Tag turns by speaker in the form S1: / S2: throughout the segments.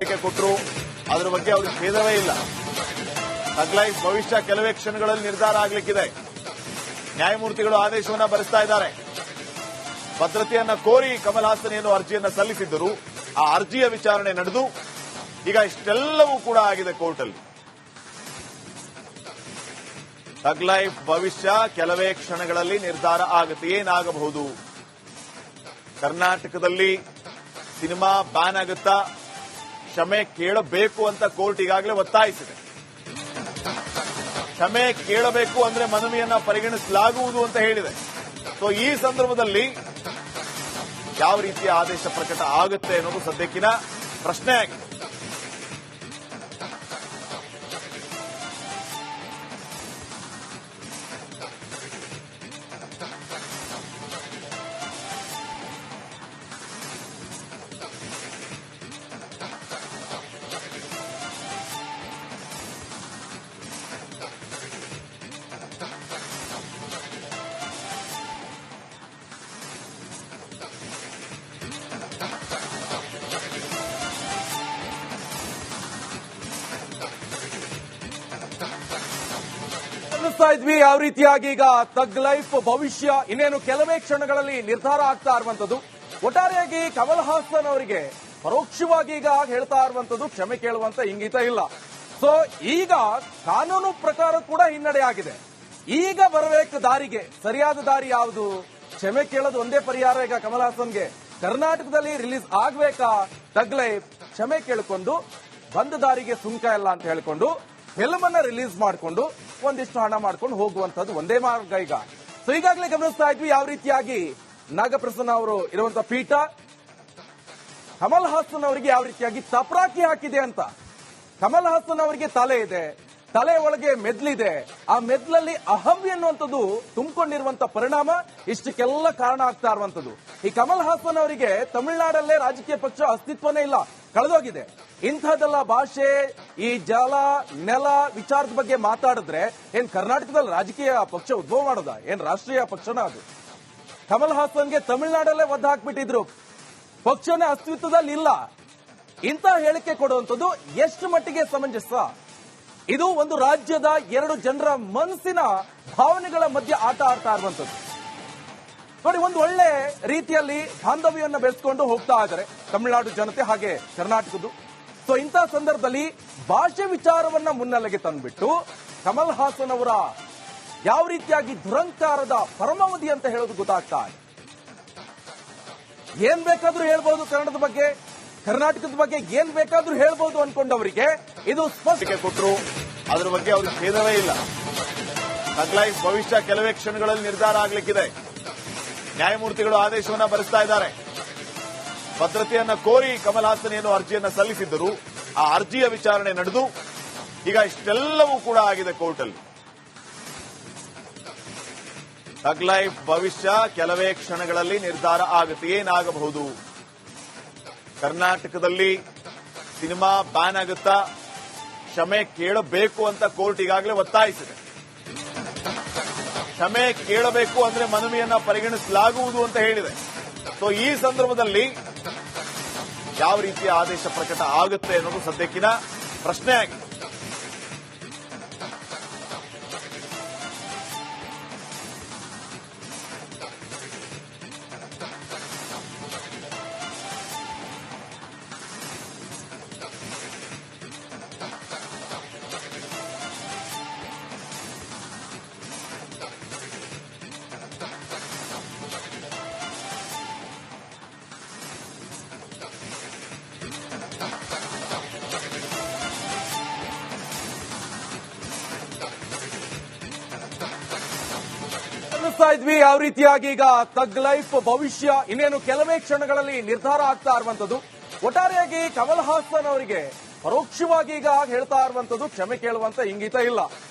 S1: ಹೇಳಿಕೆ ಕೊಟ್ಟರು. ಅದರ ಬಗ್ಗೆ ಅವ್ರಿಗೆ ಭೇದವೇ ಇಲ್ಲ. ಥಗ್ ಲೈಫ್ ಭವಿಷ್ಯ ಕೆಲವೇ ಕ್ಷಣಗಳಲ್ಲಿ ನಿರ್ಧಾರ ಆಗಲಿಕ್ಕಿದೆ. ನ್ಯಾಯಮೂರ್ತಿಗಳು ಆದೇಶವನ್ನ ಬರೆಸ್ತಾ ಇದ್ದಾರೆ. ಭದ್ರತೆಯನ್ನ ಕೋರಿ ಕಮಲ್ ಹಾಸನ್ ಏನು ಅರ್ಜಿಯನ್ನ ಸಲ್ಲಿಸಿದ್ದರು, ಆ ಅರ್ಜಿಯ ವಿಚಾರಣೆ ನಡೆದು ಈಗ ಇಷ್ಟೆಲ್ಲವೂ ಕೂಡ ಆಗಿದೆ ಕೋರ್ಟಲ್ಲಿ. ಥಗ್ ಲೈಫ್ ಭವಿಷ್ಯ ಕೆಲವೇ ಕ್ಷಣಗಳಲ್ಲಿ ನಿರ್ಧಾರ ಆಗುತ್ತೆ. ಏನಾಗಬಹುದು? ಕರ್ನಾಟಕದಲ್ಲಿ ಸಿನಿಮಾ ಬ್ಯಾನ್ ಆಗುತ್ತಾ? ಕ್ಷಮೆ ಕೇಳಬೇಕು ಅಂತ ಕೋರ್ಟ್ ಈಗಾಗಲೇ ಒತ್ತಾಯಿಸಿದೆ. ಕ್ಷಮೆ ಕೇಳಬೇಕು ಅಂದ್ರೆ ಮನವಿಯನ್ನ ಪರಿಗಣಿಸಲಾಗುವುದು ಅಂತ ಹೇಳಿದೆ. ಸೊ ಈ ಸಂದರ್ಭದಲ್ಲಿ ಯಾವ ರೀತಿಯ ಆದೇಶ ಪ್ರಕಟ ಆಗುತ್ತೆ ಅನ್ನೋದು ಸದ್ಯಕ್ಕಿನ ಪ್ರಶ್ನೆ ಆಗಿದೆ.
S2: ಇದ್ವಿ ಯಾವ ರೀತಿಯಾಗಿ ಈಗ ಥಗ್ ಲೈಫ್ ಭವಿಷ್ಯ ಇನ್ನೇನು ಕೆಲವೇ ಕ್ಷಣಗಳಲ್ಲಿ ನಿರ್ಧಾರ ಆಗ್ತಾ ಇರುವಂತದ್ದು. ಒಟ್ಟಾರೆಯಾಗಿ ಕಮಲ್ ಹಾಸನ್ ಅವರಿಗೆ ಪರೋಕ್ಷವಾಗಿ ಈಗ ಹೇಳ್ತಾ ಇರುವಂತದ್ದು ಕ್ಷಮೆ ಕೇಳುವಂತ ಇಂಗಿತ ಇಲ್ಲ. ಸೊ ಈಗ ಕಾನೂನು ಪ್ರಕಾರ ಕೂಡ ಹಿನ್ನಡೆ ಆಗಿದೆ. ಈಗ ಬರಬೇಕು ದಾರಿಗೆ, ಸರಿಯಾದ ದಾರಿ ಯಾವುದು? ಕ್ಷಮೆ ಕೇಳೋದು ಒಂದೇ ಪರಿಹಾರ ಈಗ ಕಮಲ್ ಹಾಸನ್ಗೆ. ಕರ್ನಾಟಕದಲ್ಲಿ ರಿಲೀಸ್ ಆಗ್ಬೇಕಾ ಥಗ್ ಲೈಫ್? ಕ್ಷಮೆ ಕೇಳಿಕೊಂಡು ಬಂದ ದಾರಿಗೆ ಸುಂಕ ಇಲ್ಲ ಅಂತ ಹೇಳಿಕೊಂಡು ಫಿಲ್ಮ್ ಅನ್ನ ರಿಲೀಸ್ ಮಾಡಿಕೊಂಡು ಒಂದಿಷ್ಟು ಹಣ ಮಾಡ್ಕೊಂಡು ಹೋಗುವಂತದ್ದು ಒಂದೇ ಮಾರ್ಗ ಈಗ. ಸೊ ಈಗಾಗಲೇ ಗಮನಿಸ್ತಾ ಇದ್ವಿ ಯಾವ ರೀತಿಯಾಗಿ ನಾಗಪ್ರಸನ್ನ ಅವರು ಇರುವಂತಹ ಪೀಠ ಕಮಲ್ ಹಾಸನ್ ಅವರಿಗೆ ಯಾವ ರೀತಿಯಾಗಿ ತಪರಾಕಿ ಹಾಕಿದೆ ಅಂತ. ಕಮಲ್ ಹಾಸನ್ ಅವರಿಗೆ ತಲೆ ಇದೆ, ತಲೆ ಒಳಗೆ ಮೆದ್ಲಿದೆ. ಆ ಮೆದ್ಲಲ್ಲಿ ಅಹಂ ಎನ್ನುವಂಥದ್ದು ತುಂಬಿಕೊಂಡಿರುವಂತಹ ಪರಿಣಾಮ ಇಷ್ಟಕ್ಕೆಲ್ಲ ಕಾರಣ ಆಗ್ತಾ ಇರುವಂತದ್ದು. ಈ ಕಮಲ್ ಹಾಸನ್ ಅವರಿಗೆ ತಮಿಳುನಾಡಲ್ಲೇ ರಾಜಕೀಯ ಪಕ್ಷ ಅಸ್ತಿತ್ವನೇ ಇಲ್ಲ, ಕಳೆದೋಗಿದೆ. ಇಂಥದ್ದೆಲ್ಲ ಭಾಷೆ, ಈ ಜಲ ನೆಲ ವಿಚಾರದ ಬಗ್ಗೆ ಮಾತಾಡಿದ್ರೆ ಏನ್ ಕರ್ನಾಟಕದಲ್ಲಿ ರಾಜಕೀಯ ಪಕ್ಷ ಉದ್ಭವ ಮಾಡೋದ? ಏನ್ ರಾಷ್ಟ್ರೀಯ ಪಕ್ಷನ ಅದು? ಕಮಲ್ ಹಾಸನ್ಗೆ ತಮಿಳುನಾಡಲ್ಲೇ ಒದ್ದು ಹಾಕ್ಬಿಟ್ಟಿದ್ರು, ಪಕ್ಷನೇ ಅಸ್ತಿತ್ವದಲ್ಲಿ ಇಲ್ಲ. ಇಂಥ ಹೇಳಿಕೆ ಕೊಡುವಂಥದ್ದು ಎಷ್ಟು ಮಟ್ಟಿಗೆ ಸಮಂಜಸ? ಇದು ಒಂದು ರಾಜ್ಯದ ಎರಡು ಜನರ ಮನಸ್ಸಿನ ಭಾವನೆಗಳ ಮಧ್ಯೆ ಆಟ ಆಡ್ತಾ ಇರುವಂತದ್ದು. ನೋಡಿ, ಒಂದು ಒಳ್ಳೆ ರೀತಿಯಲ್ಲಿ ಬಾಂಧವ್ಯವನ್ನ ಬೆಳೆಸ್ಕೊಂಡು ಹೋಗ್ತಾ ಇದ್ದಾರೆ ತಮಿಳುನಾಡು ಜನತೆ ಹಾಗೆ ಕರ್ನಾಟಕದ್ದು. ಸೊ ಇಂಥ ಸಂದರ್ಭದಲ್ಲಿ ಭಾಷೆ ವಿಚಾರವನ್ನ ಮುನ್ನೆಲೆಗೆ ತಂದ್ಬಿಟ್ಟು ಕಮಲ್ ಹಾಸನ್ ಅವರ ಯಾವ ರೀತಿಯಾಗಿ ದುರಂಕಾರದ ಪರಮಾವಧಿ ಅಂತ ಹೇಳೋದು ಗೊತ್ತಾಗ್ತಾ ಇದೆ. ಏನ್ ಬೇಕಾದ್ರೂ ಹೇಳ್ಬಹುದು ಕನ್ನಡದ ಬಗ್ಗೆ, ಕರ್ನಾಟಕದ ಬಗ್ಗೆ ಏನ್ ಬೇಕಾದ್ರೂ ಹೇಳ್ಬಹುದು ಅನ್ಕೊಂಡವರಿಗೆ ಇದು ಸ್ಪಷ್ಟ
S1: ಕೊಟ್ಟರು. ಅದರ ಬಗ್ಗೆ ಅವ್ರಿಗೆ ಭೇದವೇ ಇಲ್ಲ. ಥಗ್ ಲೈಫ್ ಭವಿಷ್ಯ ಕೆಲವೇ ಕ್ಷಣಗಳಲ್ಲಿ ನಿರ್ಧಾರ ಆಗಲಿಕ್ಕಿದೆ. ನ್ಯಾಯಮೂರ್ತಿಗಳು ಆದೇಶವನ್ನ ಬರೆಸ್ತಾ ಇದ್ದಾರೆ. ಭದ್ರತೆಯನ್ನ ಕೋರಿ ಕಮಲ್ ಹಾಸನ್ ಏನು ಅರ್ಜಿಯನ್ನ ಸಲ್ಲಿಸಿದ್ದರು, ಆ ಅರ್ಜಿಯ ವಿಚಾರಣೆ ನಡೆದು ಈಗ ಇಷ್ಟೆಲ್ಲವೂ ಕೂಡ ಆಗಿದೆ ಕೋರ್ಟಲ್ಲಿ. ಥಗ್ ಲೈಫ್ ಭವಿಷ್ಯ ಕೆಲವೇ ಕ್ಷಣಗಳಲ್ಲಿ ನಿರ್ಧಾರ ಆಗುತ್ತೆ. ಏನಾಗಬಹುದು? ಕರ್ನಾಟಕದಲ್ಲಿ ಸಿನಿಮಾ ಬ್ಯಾನ್ ಆಗುತ್ತಾ? ಕ್ಷಮೆ ಕೇಳಬೇಕು ಅಂತ ಕೋರ್ಟ್ ಈಗಾಗಲೇ ಒತ್ತಾಯಿಸಿದೆ. ಕ್ಷಮೆ ಕೇಳಬೇಕು ಅಂದ್ರೆ ಮನವಿಯನ್ನ ಪರಿಗಣಿಸಲಾಗುವುದು ಅಂತ ಹೇಳಿದೆ. ಸೊ ಈ ಸಂದರ್ಭದಲ್ಲಿ ಯಾವ ರೀತಿಯ ಆದೇಶ ಪ್ರಕಟ ಆಗುತ್ತೆ ಅನ್ನೋದು ಸದ್ಯಕ್ಕಿನ ಪ್ರಶ್ನೆ ಆಗಿದೆ.
S2: ಇದ್ವಿ ಯಾವ ರೀತಿಯಾಗಿ ಈಗ ಥಗ್ ಲೈಫ್ ಭವಿಷ್ಯ ಇನ್ನೇನು ಕೆಲವೇ ಕ್ಷಣಗಳಲ್ಲಿ ನಿರ್ಧಾರ ಆಗ್ತಾ ಇರುವಂತದ್ದು. ಒಟ್ಟಾರೆಯಾಗಿ ಕಮಲ್ ಹಾಸನ್ ಅವರಿಗೆ ಪರೋಕ್ಷವಾಗಿ ಈಗ ಹೇಳ್ತಾ ಇರುವಂತದ್ದು ಕ್ಷಮೆ ಕೇಳುವಂತ ಇಂಗಿತ ಇಲ್ಲ.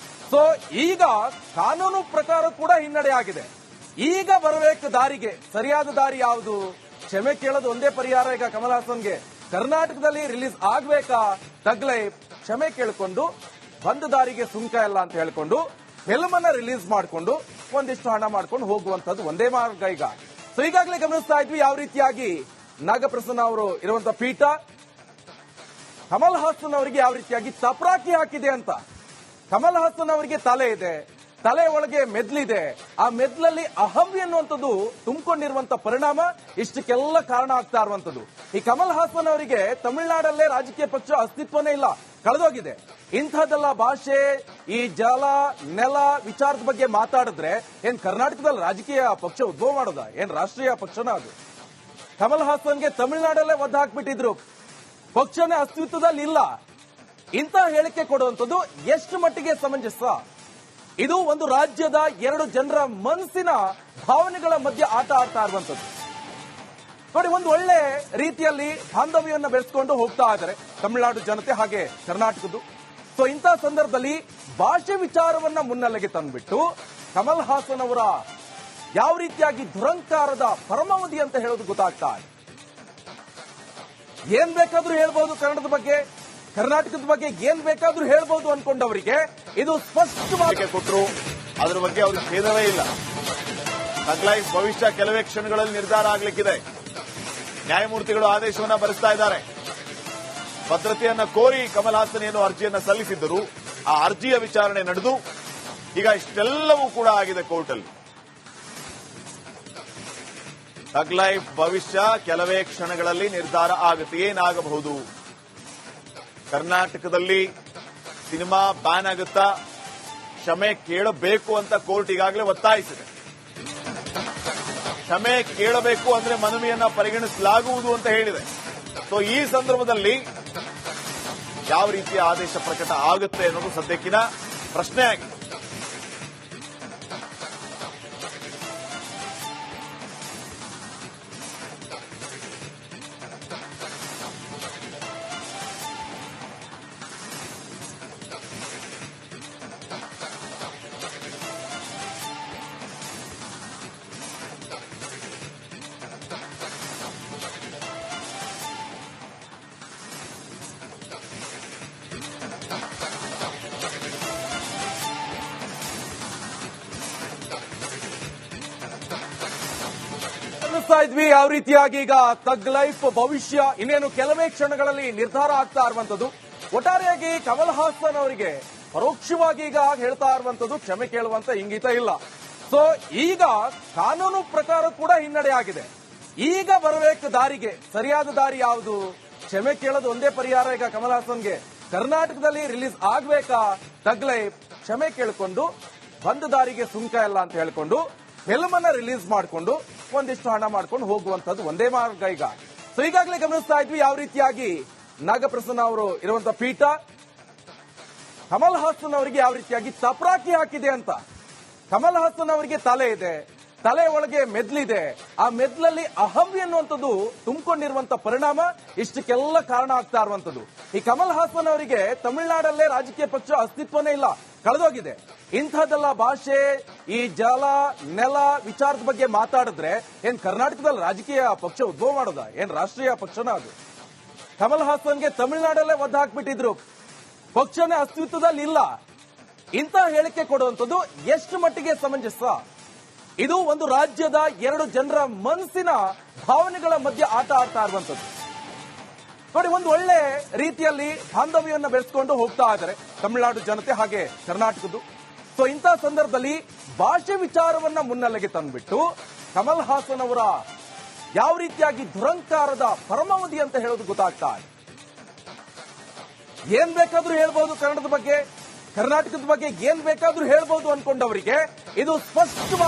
S2: ಸೊ ಈಗ ಕಾನೂನು ಪ್ರಕಾರ ಕೂಡ ಹಿನ್ನಡೆ ಆಗಿದೆ. ಈಗ ಬರಬೇಕು ದಾರಿಗೆ, ಸರಿಯಾದ ದಾರಿ ಯಾವುದು? ಕ್ಷಮೆ ಕೇಳೋದು ಒಂದೇ ಪರಿಹಾರ ಈಗ ಕಮಲ್ ಹಾಸನ್ಗೆ. ಕರ್ನಾಟಕದಲ್ಲಿ ರಿಲೀಸ್ ಆಗ್ಬೇಕಾ ಥಗ್ ಲೈಫ್? ಕ್ಷಮೆ ಕೇಳಿಕೊಂಡು ಬಂದ ದಾರಿಗೆ ಸುಂಕ ಇಲ್ಲ ಅಂತ ಹೇಳಿಕೊಂಡು ಫಿಲ್ಮ್ ಅನ್ನ ರಿಲೀಸ್ ಮಾಡಿಕೊಂಡು ಒಂದಿಷ್ಟು ಹಣ ಮಾಡ್ಕೊಂಡು ಹೋಗುವಂತದ್ದು ಒಂದೇ ಮಾರ್ಗ ಈಗ. ಸೊ ಈಗಾಗಲೇ ಗಮನಿಸ್ತಾ ಇದ್ವಿ ಯಾವ ರೀತಿಯಾಗಿ ನಾಗಪ್ರಸನ್ನ ಅವರು ಇರುವಂತಹ ಪೀಠ ಕಮಲ್ ಹಾಸನ್ ಅವರಿಗೆ ಯಾವ ರೀತಿಯಾಗಿ ಚಪರಾಕಿ ಹಾಕಿದೆ ಅಂತ. ಕಮಲ್ ಹಾಸನ್ ಅವರಿಗೆ ತಲೆ ಇದೆ, ತಲೆ ಒಳಗೆ ಮೆದ್ಲಿದೆ. ಆ ಮೆದ್ಲಲ್ಲಿ ಅಹಂ ಎನ್ನುವಂಥದ್ದು ತುಂಬಿಕೊಂಡಿರುವಂತ ಪರಿಣಾಮ ಇಷ್ಟಕ್ಕೆಲ್ಲ ಕಾರಣ ಆಗ್ತಾ ಇರುವಂತದ್ದು. ಈ ಕಮಲ್ ಹಾಸನ್ ಅವರಿಗೆ ತಮಿಳುನಾಡಲ್ಲೇ ರಾಜಕೀಯ ಪಕ್ಷ ಅಸ್ತಿತ್ವನೇ ಇಲ್ಲ, ಕಳೆದೋಗಿದೆ. ಇಂಥದ್ದೆಲ್ಲ ಭಾಷೆ, ಈ ಜಲ ನೆಲ ವಿಚಾರದ ಬಗ್ಗೆ ಮಾತಾಡಿದ್ರೆ ಏನ್ ಕರ್ನಾಟಕದಲ್ಲಿ ರಾಜಕೀಯ ಪಕ್ಷ ಉದ್ಭವ ಮಾಡೋದ? ಏನ್ ರಾಷ್ಟ್ರೀಯ ಪಕ್ಷನ ಅದು? ಕಮಲ್ ಹಾಸನ್ಗೆ ತಮಿಳುನಾಡಲ್ಲೇ ಒದ್ದು ಹಾಕ್ಬಿಟ್ಟಿದ್ರು, ಪಕ್ಷನೇ ಅಸ್ತಿತ್ವದಲ್ಲಿ ಇಲ್ಲ. ಇಂಥ ಹೇಳಿಕೆ ಕೊಡುವಂಥದ್ದು ಎಷ್ಟು ಮಟ್ಟಿಗೆ ಸಮಂಜಸ? ಇದು ಒಂದು ರಾಜ್ಯದ ಎರಡು ಜನರ ಮನಸ್ಸಿನ ಭಾವನೆಗಳ ಮಧ್ಯೆ ಆಟ ಆಡ್ತಾ ಇರುವಂತದ್ದು. ನೋಡಿ, ಒಂದು ಒಳ್ಳೆ ರೀತಿಯಲ್ಲಿ ಬಾಂಧವ್ಯವನ್ನು ಬೆಳೆಸಿಕೊಂಡು ಹೋಗ್ತಾ ಇದ್ದಾರೆ ತಮಿಳುನಾಡು ಜನತೆ ಹಾಗೆ ಕರ್ನಾಟಕದ್ದು. ಸೊ ಇಂಥ ಸಂದರ್ಭದಲ್ಲಿ ಭಾಷೆ ವಿಚಾರವನ್ನ ಮುನ್ನೆಲೆಗೆ ತಂದ್ಬಿಟ್ಟು ಕಮಲ್ ಹಾಸನ್ ಅವರ ಯಾವ ರೀತಿಯಾಗಿ ದುರಂಕಾರದ ಪರಮಾವಧಿ ಅಂತ ಹೇಳೋದು ಗೊತ್ತಾಗ್ತಾ ಇದೆ. ಏನ್ ಬೇಕಾದ್ರೂ ಹೇಳ್ಬಹುದು ಕನ್ನಡದ ಬಗ್ಗೆ, ಕರ್ನಾಟಕದ ಬಗ್ಗೆ ಏನ್ ಬೇಕಾದ್ರೂ ಹೇಳ್ಬಹುದು ಅನ್ಕೊಂಡವರಿಗೆ ಇದು ಸ್ಪಷ್ಟವಾಗಿ
S1: ಕೊಟ್ಟರು. ಅದರ ಬಗ್ಗೆ ಅವ್ರಿಗೆ ಖೇದವೇ ಇಲ್ಲ. ಲೈಫ್ ಭವಿಷ್ಯ ಕೆಲವೇ ಕ್ಷಣಗಳಲ್ಲಿ ನಿರ್ಧಾರ ಆಗಲಿಕ್ಕಿದೆ. ನ್ಯಾಯಮೂರ್ತಿಗಳು ಆದೇಶವನ್ನ ಬರೆಸ್ತಾ ಇದ್ದಾರೆ. ಭದ್ರತೆಯನ್ನ ಕೋರಿ ಕಮಲ್ ಹಾಸನ್ ಏನು ಅರ್ಜಿಯನ್ನ ಸಲ್ಲಿಸಿದ್ದರು, ಆ ಅರ್ಜಿಯ ವಿಚಾರಣೆ ನಡೆದು ಈಗ ಇಷ್ಟೆಲ್ಲವೂ ಕೂಡ ಆಗಿದೆ ಕೋರ್ಟಲ್ಲಿ. ಲೈಫ್ ಭವಿಷ್ಯ ಕೆಲವೇ ಕ್ಷಣಗಳಲ್ಲಿ ನಿರ್ಧಾರ ಆಗುತ್ತೆ. ಏನಾಗಬಹುದು? ಕರ್ನಾಟಕದಲ್ಲಿ ಸಿನಿಮಾ ಬ್ಯಾನ್ ಆಗುತ್ತಾ? ಕ್ಷಮೆ ಕೇಳಬೇಕು ಅಂತ ಕೋರ್ಟ್ ಈಗಾಗಲೇ ಒತ್ತಾಯಿಸಿದೆ. ಕ್ಷಮೆ ಕೇಳಬೇಕು ಅಂದ್ರೆ ಮನವಿಯನ್ನ ಪರಿಗಣಿಸಲಾಗುವುದು ಅಂತ ಹೇಳಿದೆ. ಸೊ ಈ ಸಂದರ್ಭದಲ್ಲಿ ಯಾವ ರೀತಿಯ ಆದೇಶ ಪ್ರಕಟ ಆಗುತ್ತೆ ಅನ್ನೋದು ಸದ್ಯಕ್ಕಿನ ಪ್ರಶ್ನೆ ಆಗಿದೆ.
S2: ಇದ್ವಿ ಯಾವ ರೀತಿಯಾಗಿ ಈಗ ತಗ್ ಲೈಫ್ ಭವಿಷ್ಯ ಇನ್ನೇನು ಕೆಲವೇ ಕ್ಷಣಗಳಲ್ಲಿ ನಿರ್ಧಾರ ಆಗ್ತಾ ಇರುವಂತದ್ದು. ಒಟ್ಟಾರೆಯಾಗಿ ಕಮಲ್ ಹಾಸನ್ ಅವರಿಗೆ ಪರೋಕ್ಷವಾಗಿ ಈಗ ಹೇಳ್ತಾ ಇರುವಂತದ್ದು ಕ್ಷಮೆ ಕೇಳುವಂತ ಇಂಗಿತ ಇಲ್ಲ. ಸೊ ಈಗ ಕಾನೂನು ಪ್ರಕಾರ ಕೂಡ ಹಿನ್ನಡೆ ಆಗಿದೆ. ಈಗ ಬರಬೇಕು ದಾರಿಗೆ, ಸರಿಯಾದ ದಾರಿ ಯಾವುದು? ಕ್ಷಮೆ ಕೇಳೋದು ಒಂದೇ ಪರಿಹಾರ ಈಗ ಕಮಲ್ ಹಾಸನ್ಗೆ. ಕರ್ನಾಟಕದಲ್ಲಿ ರಿಲೀಸ್ ಆಗ್ಬೇಕಾ ತಗ್ ಲೈಫ್? ಕ್ಷಮೆ ಕೇಳಿಕೊಂಡು ಬಂದ ದಾರಿಗೆ ಸುಂಕ ಇಲ್ಲ ಅಂತ ಹೇಳ್ಕೊಂಡು ಫಿಲ್ಮ್ ಅನ್ನ ರಿಲೀಸ್ ಮಾಡಿಕೊಂಡು ಒಂದಿಷ್ಟು ಹಣ ಮಾಡ್ಕೊಂಡು ಹೋಗುವಂತದ್ದು ಒಂದೇ ಮಾರ್ಗ ಈಗ. ಸೊ ಈಗಾಗಲೇ ಗಮನಿಸ್ತಾ ಇದ್ವಿ ಯಾವ ರೀತಿಯಾಗಿ ನಾಗಪ್ರಸನ್ನ ಅವರು ಇರುವಂತಹ ಪೀಠ ಕಮಲ್ ಹಾಸನ್ ಅವರಿಗೆ ಯಾವ ರೀತಿಯಾಗಿ ಚಪರಾಕಿ ಹಾಕಿದೆ ಅಂತ. ಕಮಲ್ ಹಾಸನ್ ಅವರಿಗೆ ತಲೆ ಇದೆ, ತಲೆ ಒಳಗೆ ಮೆದ್ಲಿದೆ. ಆ ಮೆದ್ಲಲ್ಲಿ ಅಹಂ ಎನ್ನುವಂಥದ್ದು ತುಂಬಿಕೊಂಡಿರುವಂತ ಪರಿಣಾಮ ಇಷ್ಟಕ್ಕೆಲ್ಲ ಕಾರಣ ಆಗ್ತಾ ಇರುವಂತದ್ದು. ಈ ಕಮಲ್ ಹಾಸನ್ ಅವರಿಗೆ ತಮಿಳುನಾಡಲ್ಲೇ ರಾಜಕೀಯ ಪಕ್ಷ ಅಸ್ತಿತ್ವನೇ ಇಲ್ಲ, ಕಳೆದೋಗಿದೆ. ಇಂಥದ್ದೆಲ್ಲ ಭಾಷೆ, ಈ ಜಲ ನೆಲ ವಿಚಾರದ ಬಗ್ಗೆ ಮಾತಾಡಿದ್ರೆ ಏನ್ ಕರ್ನಾಟಕದಲ್ಲಿ ರಾಜಕೀಯ ಪಕ್ಷ ಉದ್ಭವ ಮಾಡೋದ? ಏನ್ ರಾಷ್ಟ್ರೀಯ ಪಕ್ಷನ ಅದು? ಕಮಲ್ ಹಾಸನ್ಗೆ ತಮಿಳುನಾಡಲ್ಲೇ ಒದ್ದು ಹಾಕ್ಬಿಟ್ಟಿದ್ರು, ಪಕ್ಷನೇ ಅಸ್ತಿತ್ವದಲ್ಲಿ ಇಲ್ಲ. ಇಂಥ ಹೇಳಿಕೆ ಕೊಡುವಂಥದ್ದು ಎಷ್ಟು ಮಟ್ಟಿಗೆ ಸಮಂಜಸ? ಇದು ಒಂದು ರಾಜ್ಯದ ಎರಡು ಜನರ ಮನಸ್ಸಿನ ಭಾವನೆಗಳ ಮಧ್ಯೆ ಆಟ ಆಡ್ತಾ ಇರುವಂತದ್ದು. ನೋಡಿ, ಒಂದು ಒಳ್ಳೆ ರೀತಿಯಲ್ಲಿ ಬಾಂಧವ್ಯವನ್ನು ಬೆಳೆಸಿಕೊಂಡು ಹೋಗ್ತಾ ಇದ್ದಾರೆ ತಮಿಳುನಾಡು ಜನತೆ ಹಾಗೆ ಕರ್ನಾಟಕದ್ದು. ಸೊ ಇಂಥ ಸಂದರ್ಭದಲ್ಲಿ ಭಾಷೆ ವಿಚಾರವನ್ನ ಮುನ್ನೆಲೆಗೆ ತಂದ್ಬಿಟ್ಟು ಕಮಲ್ ಹಾಸನ್ ಅವರ ಯಾವ ರೀತಿಯಾಗಿ ದುರಂಕಾರದ ಪರಮಾವಧಿ ಅಂತ ಹೇಳೋದು ಗೊತ್ತಾಗ್ತಾ ಇದೆ. ಏನ್ ಬೇಕಾದ್ರೂ ಹೇಳ್ಬಹುದು ಕನ್ನಡದ ಬಗ್ಗೆ, ಕರ್ನಾಟಕದ ಬಗ್ಗೆ ಏನ್ ಬೇಕಾದ್ರೂ ಹೇಳ್ಬಹುದು ಅನ್ಕೊಂಡವರಿಗೆ ಇದು ಸ್ಪಷ್ಟ